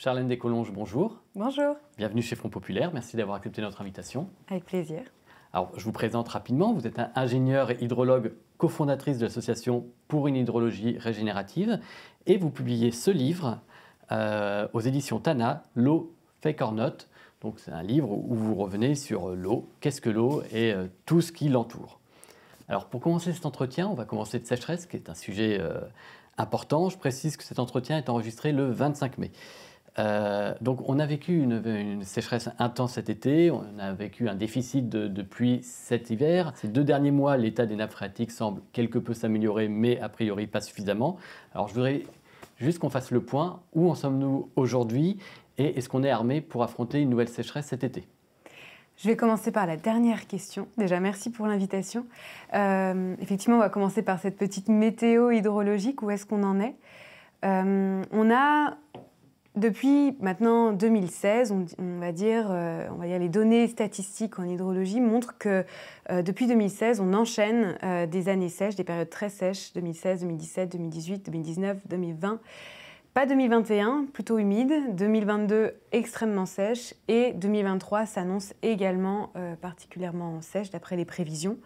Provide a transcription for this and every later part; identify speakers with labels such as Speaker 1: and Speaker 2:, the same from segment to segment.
Speaker 1: Charlène Descolonges, bonjour.
Speaker 2: Bonjour.
Speaker 1: Bienvenue chez Front Populaire, merci d'avoir accepté notre invitation.
Speaker 2: Avec plaisir.
Speaker 1: Alors, je vous présente rapidement, vous êtes un ingénieur et hydrologue cofondatrice de l'association pour une hydrologie régénérative et vous publiez ce livre aux éditions Tana, L'eau fake or not. Donc c'est un livre où vous revenez sur l'eau, qu'est-ce que l'eau et tout ce qui l'entoure. Alors pour commencer cet entretien, on va commencer de sécheresse, qui est un sujet important. Je précise que cet entretien est enregistré le 25 mai. Donc on a vécu une sécheresse intense cet été, on a vécu un déficit de pluie cet hiver. Ces 2 derniers mois, l'état des nappes phréatiques semble quelque peu s'améliorer, mais a priori pas suffisamment. Alors je voudrais juste qu'on fasse le point. Où en sommes-nous aujourd'hui et est-ce qu'on est armé pour affronter une nouvelle sécheresse cet été ?
Speaker 2: Je vais commencer par la dernière question. Déjà, merci pour l'invitation. Effectivement, on va commencer par cette petite météo hydrologique. Où est-ce qu'on en est ? On a, depuis maintenant 2016, on va dire les données statistiques en hydrologie montrent que depuis 2016, on enchaîne des années sèches, des périodes très sèches, 2016, 2017, 2018, 2019, 2020. Pas 2021, plutôt humide, 2022 extrêmement sèche et 2023 s'annonce également particulièrement sèche d'après les prévisions.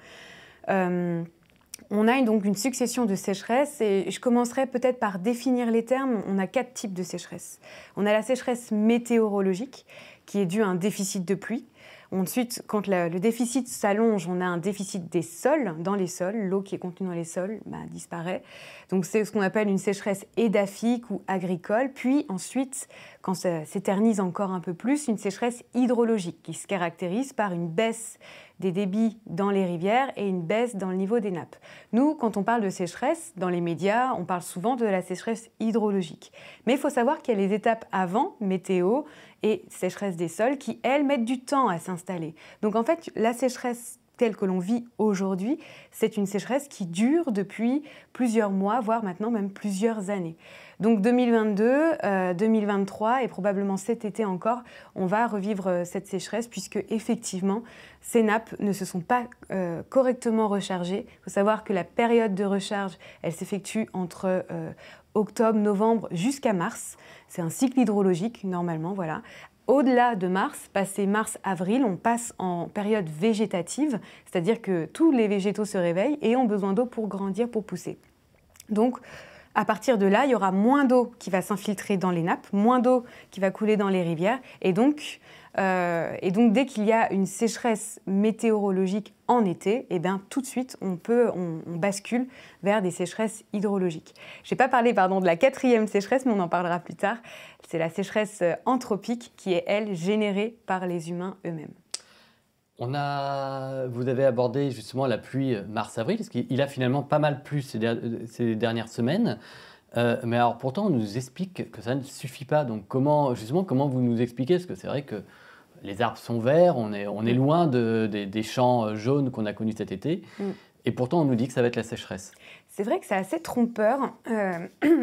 Speaker 2: On a donc une succession de sécheresses et je commencerai peut-être par définir les termes. On a 4 types de sécheresse. On a la sécheresse météorologique qui est due à un déficit de pluie. Ensuite, quand le déficit s'allonge, on a un déficit des sols, dans les sols. L'eau qui est contenue dans les sols disparaît. Donc c'est ce qu'on appelle une sécheresse édaphique ou agricole. Puis ensuite, quand ça s'éternise encore un peu plus, une sécheresse hydrologique qui se caractérise par une baisse des débits dans les rivières et une baisse dans le niveau des nappes. Nous, quand on parle de sécheresse, dans les médias, on parle souvent de la sécheresse hydrologique. Mais il faut savoir qu'il y a les étapes avant, météo, et sécheresse des sols, qui, elles, mettent du temps à s'installer. Donc en fait, la sécheresse telle que l'on vit aujourd'hui, c'est une sécheresse qui dure depuis plusieurs mois, voire maintenant même plusieurs années. Donc 2022, 2023 et probablement cet été encore, on va revivre cette sécheresse puisque effectivement, ces nappes ne se sont pas correctement rechargées. Il faut savoir que la période de recharge, elle s'effectue entre octobre, novembre jusqu'à mars. C'est un cycle hydrologique normalement, voilà. Au-delà de mars, passé mars-avril, on passe en période végétative, c'est-à-dire que tous les végétaux se réveillent et ont besoin d'eau pour grandir, pour pousser. Donc, à partir de là, il y aura moins d'eau qui va s'infiltrer dans les nappes, moins d'eau qui va couler dans les rivières. Et donc dès qu'il y a une sécheresse météorologique en été, tout de suite, on bascule vers des sécheresses hydrologiques. Je n'ai pas parlé de la 4e sécheresse, mais on en parlera plus tard. C'est la sécheresse anthropique qui est, elle, générée par les humains eux-mêmes.
Speaker 1: Vous avez abordé justement la pluie mars-avril, parce qu'il a finalement pas mal plu ces dernières semaines. Mais alors pourtant, on nous explique que ça ne suffit pas. Donc comment vous nous expliquez ? Parce que c'est vrai que les arbres sont verts, on est loin des champs jaunes qu'on a connus cet été. Et pourtant, on nous dit que ça va être la sécheresse.
Speaker 2: C'est vrai que c'est assez trompeur.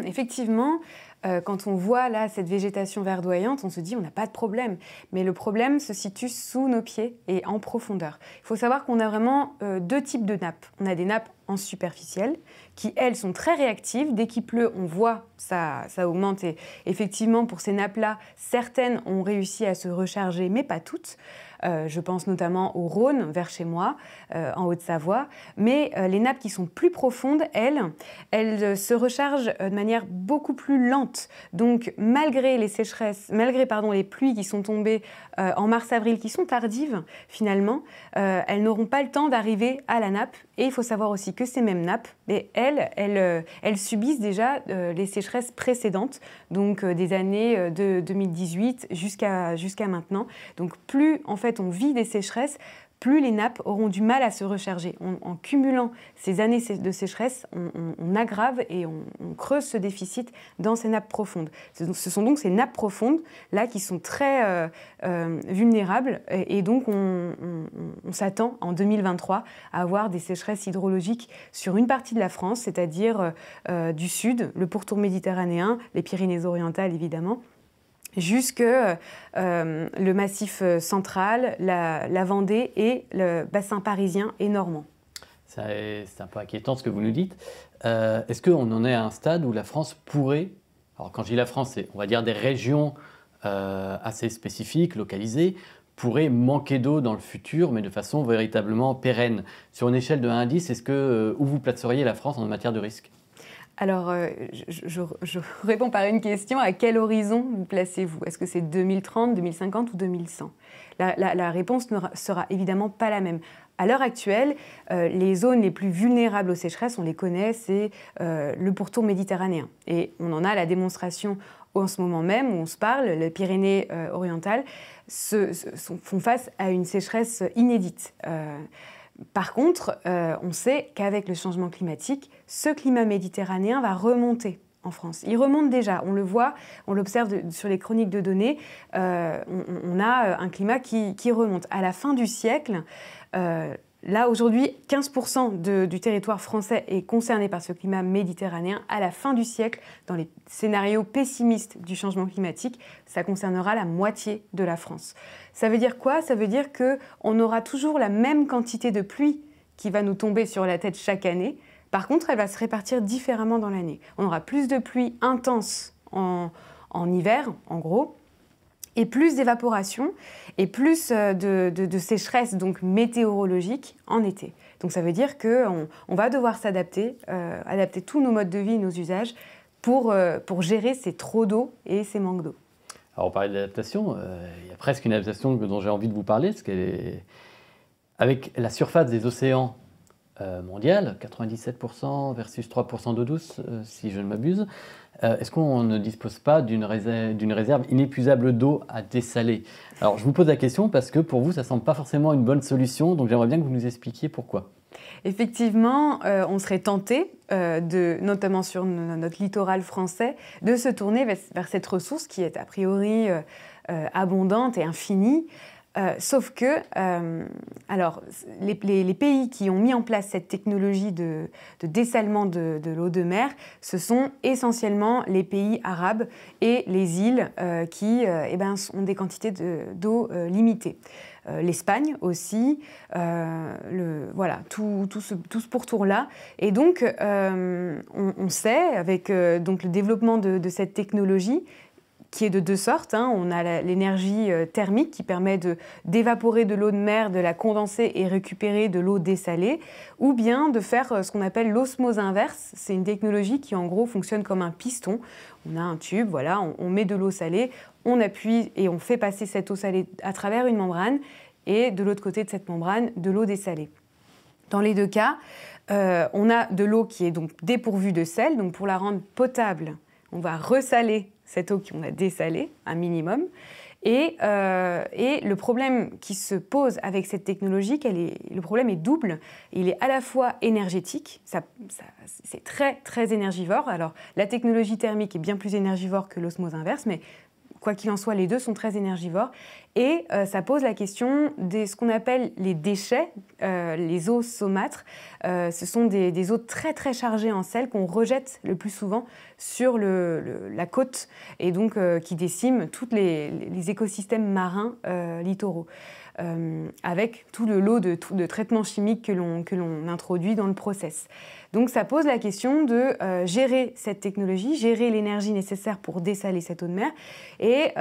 Speaker 2: Effectivement, quand on voit là cette végétation verdoyante, on se dit on n'a pas de problème. Mais le problème se situe sous nos pieds et en profondeur. Il faut savoir qu'on a vraiment 2 types de nappes. On a des nappes en superficielle qui, elles, sont très réactives. Dès qu'il pleut, on voit ça augmente. Et effectivement, pour ces nappes-là, certaines ont réussi à se recharger, mais pas toutes. Je pense notamment au Rhône, vers chez moi, en Haute-Savoie. Mais les nappes qui sont plus profondes, elles se rechargent de manière beaucoup plus lente. Donc, malgré les sécheresses, les pluies qui sont tombées en mars-avril, qui sont tardives finalement, elles n'auront pas le temps d'arriver à la nappe. Et il faut savoir aussi que ces mêmes nappes, elles subissent déjà les sécheresses précédentes, donc des années de 2018 jusqu'à maintenant. Donc, plus en fait on vit des sécheresses, plus les nappes auront du mal à se recharger. En cumulant ces années de sécheresse, on aggrave et on creuse ce déficit dans ces nappes profondes. Ce sont donc ces nappes profondes là qui sont très vulnérables et donc on s'attend en 2023 à avoir des sécheresses hydrologiques sur une partie de la France, c'est-à-dire du sud, le pourtour méditerranéen, les Pyrénées-Orientales évidemment, jusque le Massif central, la Vendée et le bassin parisien et normand.
Speaker 1: C'est un peu inquiétant ce que vous nous dites. Est-ce qu'on en est à un stade où la France pourrait, alors quand je dis la France, c'est on va dire des régions assez spécifiques, localisées, pourraient manquer d'eau dans le futur, mais de façon véritablement pérenne. Sur une échelle de 1 à 10, où vous placeriez la France en matière de risque?
Speaker 2: Alors, je réponds par une question. À quel horizon vous placez-vous? Est-ce que c'est 2030, 2050 ou 2100? La réponse ne sera évidemment pas la même. À l'heure actuelle, les zones les plus vulnérables aux sécheresses, on les connaît, c'est le pourtour méditerranéen. Et on en a la démonstration en ce moment même où on se parle. Les Pyrénées orientales font face à une sécheresse inédite. Par contre, on sait qu'avec le changement climatique, ce climat méditerranéen va remonter en France. Il remonte déjà, on le voit, on l'observe sur les chroniques de données, on a un climat qui remonte. À la fin du siècle, là aujourd'hui, 15% du territoire français est concerné par ce climat méditerranéen. À la fin du siècle, dans les scénarios pessimistes du changement climatique, ça concernera la moitié de la France. Ça veut dire quoi? Ça veut dire qu'on aura toujours la même quantité de pluie qui va nous tomber sur la tête chaque année. Par contre, elle va se répartir différemment dans l'année. On aura plus de pluie intense en hiver, en gros, et plus d'évaporation et plus de sécheresse donc météorologique en été. Donc ça veut dire qu'on va devoir s'adapter, adapter tous nos modes de vie, nos usages pour gérer ces trop d'eau et ces manques d'eau.
Speaker 1: Alors on parlait d'adaptation, il y a presque une adaptation dont j'ai envie de vous parler, parce avec la surface des océans mondiale, 97% versus 3% d'eau douce, si je ne m'abuse, est-ce qu'on ne dispose pas d'une réserve inépuisable d'eau à dessaler? Alors je vous pose la question parce que pour vous, ça ne semble pas forcément une bonne solution, donc j'aimerais bien que vous nous expliquiez pourquoi.
Speaker 2: Effectivement, on serait tenté, notamment sur notre littoral français, de se tourner vers cette ressource qui est a priori abondante et infinie. Sauf que les pays qui ont mis en place cette technologie de dessalement de l'eau de mer, ce sont essentiellement les pays arabes et les îles qui ont des quantités d'eau limitées. L'Espagne aussi, voilà, tout ce pourtour-là. Et donc, on sait, avec donc le développement de cette technologie, qui est de deux sortes. On a l'énergie thermique qui permet d'évaporer de l'eau de mer, de la condenser et récupérer de l'eau dessalée, ou bien de faire ce qu'on appelle l'osmose inverse. C'est une technologie qui en gros fonctionne comme un piston. On a un tube, voilà, on met de l'eau salée, on appuie et on fait passer cette eau salée à travers une membrane et de l'autre côté de cette membrane, de l'eau dessalée. Dans les deux cas, on a de l'eau qui est donc dépourvue de sel. Donc pour la rendre potable, on va ressaler cette eau qu'on a dessalée, un minimum. Et le problème qui se pose avec cette technologie, le problème est double. Il est à la fois énergétique, c'est très, très énergivore. Alors, la technologie thermique est bien plus énergivore que l'osmose inverse, mais quoi qu'il en soit, les deux sont très énergivores. Et ça pose la question de ce qu'on appelle les déchets, les eaux saumâtres. Ce sont des eaux très très chargées en sel qu'on rejette le plus souvent sur la côte et donc qui déciment tous les écosystèmes marins littoraux. Avec tout le lot de traitements chimiques que l'on introduit dans le process. Donc ça pose la question de gérer cette technologie, gérer l'énergie nécessaire pour dessaler cette eau de mer. Et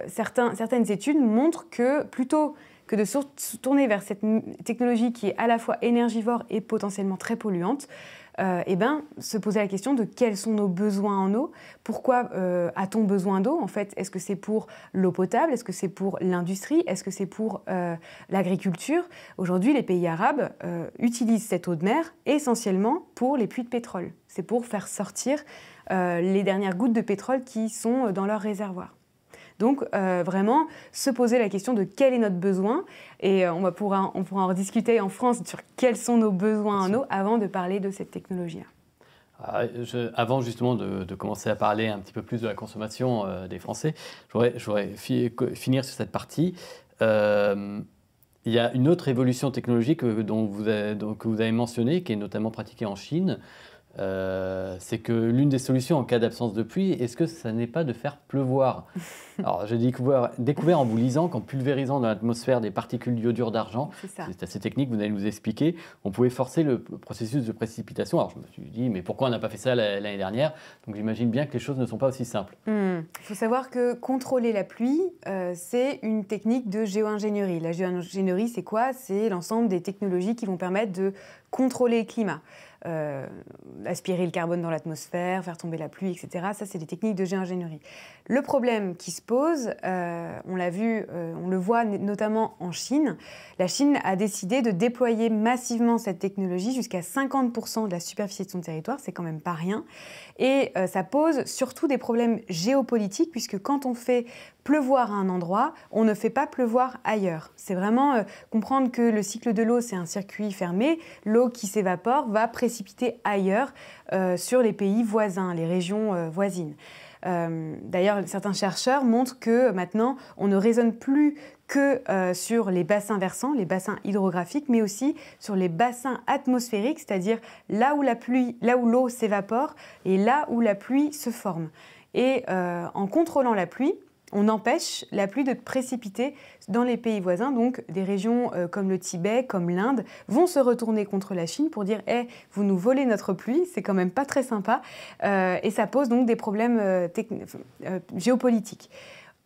Speaker 2: certaines études montrent que plutôt que de se tourner vers cette technologie qui est à la fois énergivore et potentiellement très polluante, se poser la question de quels sont nos besoins en eau. Pourquoi a-t-on besoin d'eau? En fait, est-ce que c'est pour l'eau potable? Est-ce que c'est pour l'industrie? Est-ce que c'est pour l'agriculture? Aujourd'hui, les pays arabes utilisent cette eau de mer essentiellement pour les puits de pétrole. C'est pour faire sortir les dernières gouttes de pétrole qui sont dans leurs réservoirs. Donc, vraiment, se poser la question de quel est notre besoin. Et on pourra en rediscuter en France sur quels sont nos besoins en eau avant de parler de cette technologie-là.
Speaker 1: Avant justement de commencer à parler un petit peu plus de la consommation des Français, je voudrais finir sur cette partie. Il y a une autre évolution technologique que vous avez mentionnée, qui est notamment pratiquée en Chine, c'est que l'une des solutions en cas d'absence de pluie, est-ce que ça n'est pas de faire pleuvoir? Alors, j'ai découvert en vous lisant qu'en pulvérisant dans l'atmosphère des particules d'iodure d'argent, c'est assez technique, vous allez nous expliquer, on pouvait forcer le processus de précipitation. Alors, je me suis dit, mais pourquoi on n'a pas fait ça l'année dernière? Donc, j'imagine bien que les choses ne sont pas aussi simples.
Speaker 2: Il faut savoir que contrôler la pluie, c'est une technique de géo-ingénierie. La géo-ingénierie, c'est quoi? C'est l'ensemble des technologies qui vont permettre de contrôler le climat. Aspirer le carbone dans l'atmosphère, faire tomber la pluie, etc. Ça, c'est des techniques de géo-ingénierie. Le problème qui se pose, on l'a vu, on le voit notamment en Chine. La Chine a décidé de déployer massivement cette technologie jusqu'à 50% de la superficie de son territoire, c'est quand même pas rien. Et ça pose surtout des problèmes géopolitiques, puisque quand on fait pleuvoir à un endroit, on ne fait pas pleuvoir ailleurs. C'est vraiment comprendre que le cycle de l'eau, c'est un circuit fermé. L'eau qui s'évapore va précipiter ailleurs sur les pays voisins, les régions voisines. D'ailleurs, certains chercheurs montrent que maintenant, on ne raisonne plus que sur les bassins versants, les bassins hydrographiques, mais aussi sur les bassins atmosphériques, c'est-à-dire là où l'eau s'évapore et là où la pluie se forme. Et en contrôlant la pluie, on empêche la pluie de précipiter dans les pays voisins. Donc, des régions comme le Tibet, comme l'Inde, vont se retourner contre la Chine pour dire « Hey, vous nous volez notre pluie, c'est quand même pas très sympa ». Et ça pose donc des problèmes géopolitiques.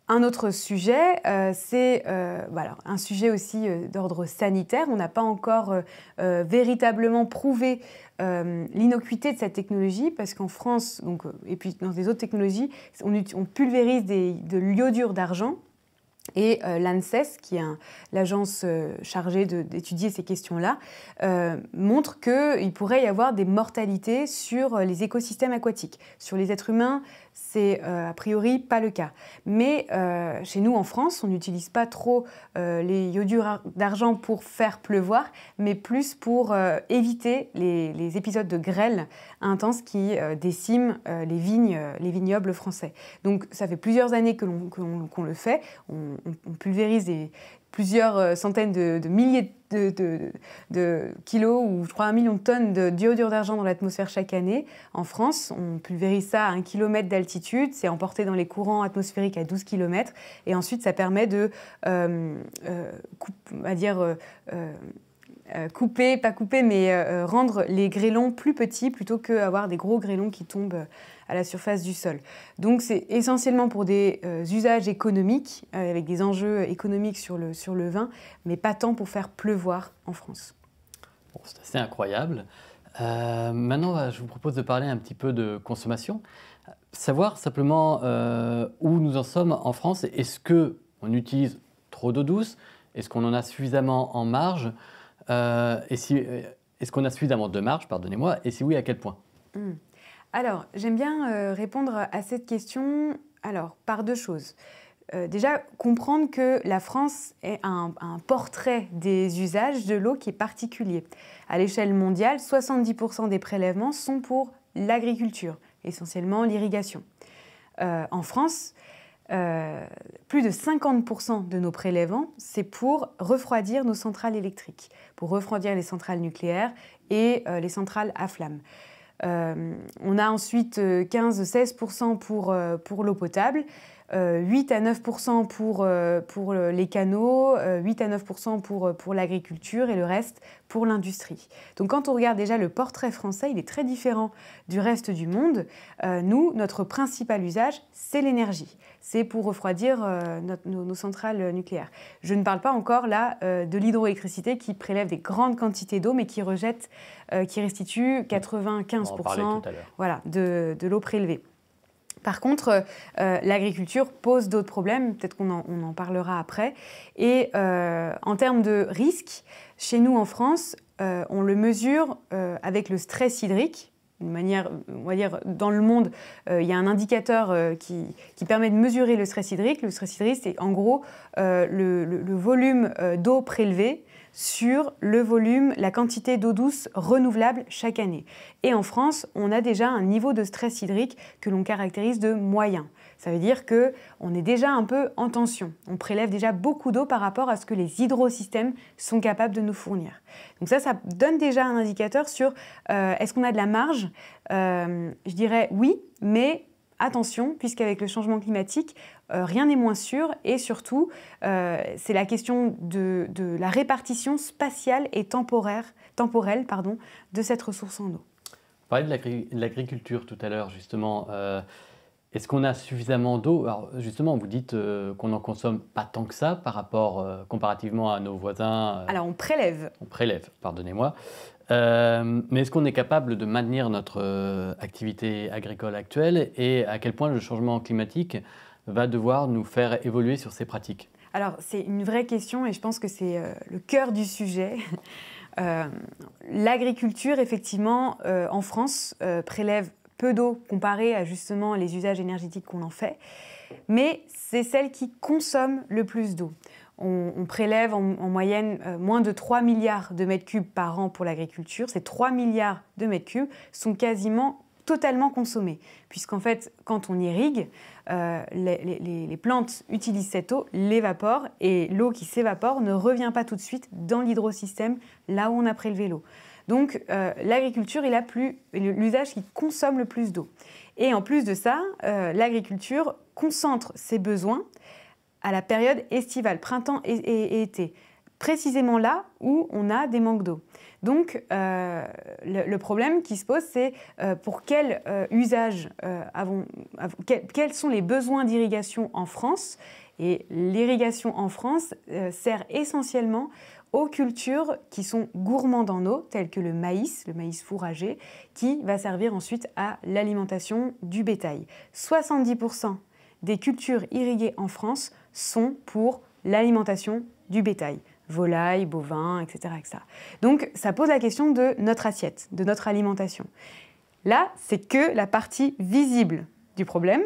Speaker 2: Un autre sujet, c'est un sujet aussi d'ordre sanitaire. On n'a pas encore véritablement prouvé l'innocuité de cette technologie, parce qu'en France, et puis dans des autres technologies, on pulvérise de l'iodure d'argent. Et l'ANSES, qui est l'agence chargée d'étudier ces questions-là, montre qu'il pourrait y avoir des mortalités sur les écosystèmes aquatiques. Sur les êtres humains, c'est a priori pas le cas. Mais chez nous, en France, on n'utilise pas trop les iodures d'argent pour faire pleuvoir, mais plus pour éviter les épisodes de grêle intense qui déciment les vignobles français. Donc ça fait plusieurs années qu'on le fait. On pulvérise plusieurs centaines de milliers de kilos, ou je crois 1 million de tonnes d'iodure d'argent dans l'atmosphère chaque année. En France, on pulvérise ça à 1 km d'altitude, c'est emporté dans les courants atmosphériques à 12 km, et ensuite ça permet de rendre les grêlons plus petits plutôt qu'avoir des gros grêlons qui tombent à la surface du sol. Donc c'est essentiellement pour des usages économiques, avec des enjeux économiques sur le vin, mais pas tant pour faire pleuvoir en France.
Speaker 1: Bon, c'est assez incroyable. Maintenant, je vous propose de parler un petit peu de consommation. Savoir simplement où nous en sommes en France. Est-ce qu'on utilise trop d'eau douce? Est-ce qu'on en a suffisamment en marge? Est-ce qu'on a suffisamment de marge, pardonnez-moi, et si oui, à quel point?
Speaker 2: Alors, j'aime bien répondre à cette question par deux choses. Déjà, comprendre que la France est un portrait des usages de l'eau qui est particulier. À l'échelle mondiale, 70% des prélèvements sont pour l'agriculture, essentiellement l'irrigation. En France, plus de 50% de nos prélèvements, c'est pour refroidir nos centrales électriques, pour refroidir les centrales nucléaires et les centrales à flamme. On a ensuite 15-16% pour l'eau potable, 8 à 9% pour les canaux, 8 à 9% pour l'agriculture et le reste pour l'industrie. Donc quand on regarde déjà le portrait français, il est très différent du reste du monde. Nous, notre principal usage, c'est l'énergie. C'est pour refroidir nos centrales nucléaires. Je ne parle pas encore là de l'hydroélectricité qui prélève des grandes quantités d'eau mais qui restitue 95% de l'eau prélevée. Par contre, l'agriculture pose d'autres problèmes, peut-être qu'on en parlera après. Et en termes de risque, chez nous en France, on le mesure avec le stress hydrique. D'une manière, on va dire, dans le monde, il y a un indicateur qui permet de mesurer le stress hydrique. Le stress hydrique, c'est en gros le volume d'eau prélevée sur le volume, la quantité d'eau douce renouvelable chaque année. Et en France, on a déjà un niveau de stress hydrique que l'on caractérise de moyen. Ça veut dire qu'on est déjà un peu en tension. On prélève déjà beaucoup d'eau par rapport à ce que les hydrosystèmes sont capables de nous fournir. Donc ça donne déjà un indicateur sur est-ce qu'on a de la marge. Je dirais oui, mais attention, puisqu'avec le changement climatique, rien n'est moins sûr et surtout, c'est la question de la répartition spatiale et temporelle de cette ressource en eau.
Speaker 1: Vous parliez de l'agriculture tout à l'heure, justement. Est-ce qu'on a suffisamment d'eau? Alors, justement, vous dites qu'on n'en consomme pas tant que ça par rapport, comparativement à nos voisins.
Speaker 2: Alors, on prélève.
Speaker 1: On prélève, pardonnez-moi. Mais est-ce qu'on est capable de maintenir notre activité agricole actuelle et à quel point le changement climatique va devoir nous faire évoluer sur ces pratiques?
Speaker 2: Alors, c'est une vraie question et je pense que c'est le cœur du sujet. L'agriculture, effectivement, en France, prélève peu d'eau comparée à justement les usages énergétiques qu'on en fait, mais c'est celle qui consomme le plus d'eau. On prélève en moyenne moins de 3 milliards de mètres cubes par an pour l'agriculture. Ces 3 milliards de mètres cubes sont quasiment totalement consommés, puisqu'en fait, quand on irrigue, les plantes utilisent cette eau, l'évaporent, et l'eau qui s'évapore ne revient pas tout de suite dans l'hydrosystème, là où on a prélevé l'eau. Donc l'agriculture est l'usage qui consomme le plus d'eau. Et en plus de ça, l'agriculture concentre ses besoins à la période estivale, printemps et été, précisément là où on a des manques d'eau. Donc le problème qui se pose, c'est pour quel usage quels sont les besoins d'irrigation en France? Et l'irrigation en France sert essentiellement aux cultures qui sont gourmandes en eau, telles que le maïs fourragé, qui va servir ensuite à l'alimentation du bétail. 70% des cultures irriguées en France sont pour l'alimentation du bétail. Volailles, bovins, etc., etc. Donc ça pose la question de notre assiette, de notre alimentation. Là, c'est que la partie visible du problème,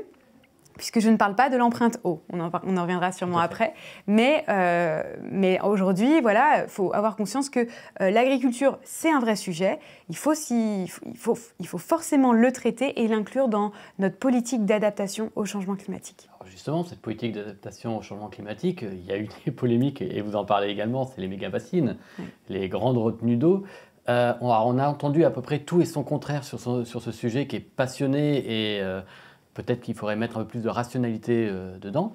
Speaker 2: puisque je ne parle pas de l'empreinte eau. On en reviendra sûrement après. Mais aujourd'hui, voilà, il faut avoir conscience que l'agriculture, c'est un vrai sujet. Il faut forcément le traiter et l'inclure dans notre politique d'adaptation au changement climatique. Alors
Speaker 1: justement, cette politique d'adaptation au changement climatique, il y a eu des polémiques, et vous en parlez également, c'est les méga-bassines, les grandes retenues d'eau. On a entendu à peu près tout et son contraire sur ce sujet qui est passionné et peut-être qu'il faudrait mettre un peu plus de rationalité dedans.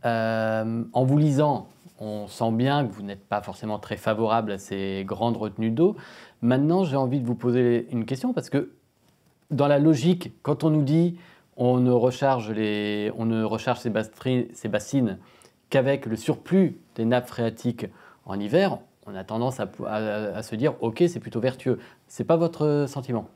Speaker 1: En vous lisant, on sent bien que vous n'êtes pas forcément très favorable à ces grandes retenues d'eau. Maintenant, j'ai envie de vous poser une question parce que dans la logique, quand on nous dit on ne recharge ces bassines qu'avec le surplus des nappes phréatiques en hiver, on a tendance à se dire « ok, c'est plutôt vertueux ». Ce n'est pas votre sentiment?